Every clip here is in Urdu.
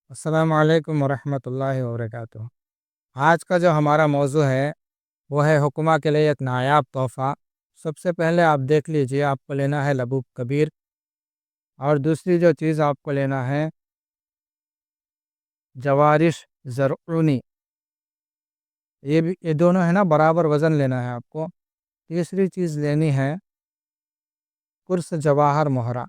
السلام علیکم ورحمۃ اللہ وبرکاتہ۔ آج کا جو ہمارا موضوع ہے وہ ہے حکمہ کے لیے ایک نایاب تحفہ۔ سب سے پہلے آپ دیکھ لیجئے، آپ کو لینا ہے لبوب کبیر، اور دوسری جو چیز آپ کو لینا ہے جوارش زرعونی، یہ دونوں ہے نا برابر وزن لینا ہے آپ کو۔ تیسری چیز لینی ہے قرص جواہر مہرہ،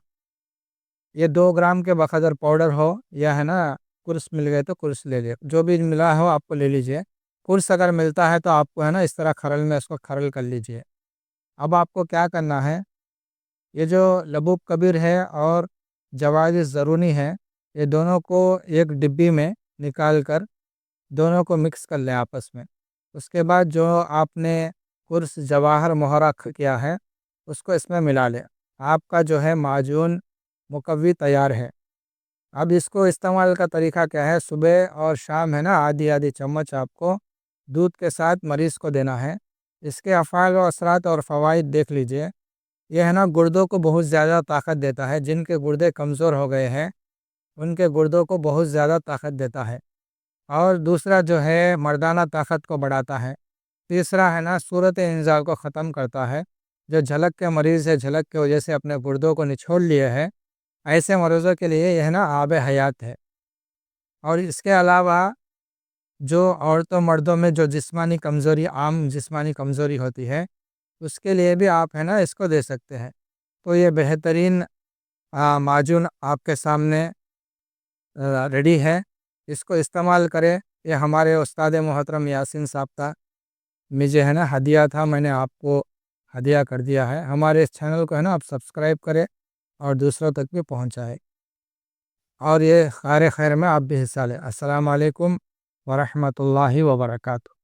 یہ 2 گرام کے بقدر پاؤڈر ہو، یا ہے نا قرص مل گئے تو قرص لے لے، جو بھی ملا ہو آپ کو لے لیجئے۔ قرص اگر ملتا ہے تو آپ کو ہے نا اس طرح کھرل میں اس کو کھرل کر لیجئے۔ اب آپ کو کیا کرنا ہے، یہ جو لبوب کبیر ہے اور جوارش زرعونی ہے، یہ دونوں کو ایک ڈبی میں نکال کر دونوں کو مکس کر لیں آپس میں۔ اس کے بعد جو آپ نے قرص جواہر مہرہ کیا ہے اس کو اس میں ملا لیں۔ آپ کا جو ہے معجون مکوی تیار ہے۔ اب اس کو استعمال کا طریقہ کیا ہے، صبح اور شام ہے نا آدھی آدھی چمچ آپ کو دودھ کے ساتھ مریض کو دینا ہے۔ اس کے افعال و اثرات اور فوائد دیکھ لیجئے۔ یہ ہے نا گردوں کو بہت زیادہ طاقت دیتا ہے، جن کے گردے کمزور ہو گئے ہیں ان کے گردوں کو بہت زیادہ طاقت دیتا ہے۔ اور دوسرا جو ہے مردانہ طاقت کو بڑھاتا ہے۔ تیسرا ہے نا صورت انزال کو ختم کرتا ہے۔ جو جھلک کے مریض ہے، جھلک کی وجہ سے اپنے گردوں کو نچوڑ لیے ہے، ایسے مریضوں کے لیے یہ ہے نا آب حیات ہے۔ اور اس کے علاوہ جو عورتوں مردوں میں جو جسمانی کمزوری، عام جسمانی کمزوری ہوتی ہے، اس کے لیے بھی آپ ہے نا اس کو دے سکتے ہیں۔ تو یہ بہترین معجون آپ کے سامنے ریڈی ہے، اس کو استعمال کریں۔ یہ ہمارے استاد محترم یاسین صاحب کا مجھے ہے نا ہدیہ تھا، میں نے آپ کو ہدیہ کر دیا ہے۔ ہمارے اس چینل کو ہے نا آپ سبسکرائب کریں اور دوسروں تک بھی پہنچائے، اور یہ خیر میں آپ بھی حصہ لیں۔ السلام علیکم ورحمۃ اللہ وبرکاتہ۔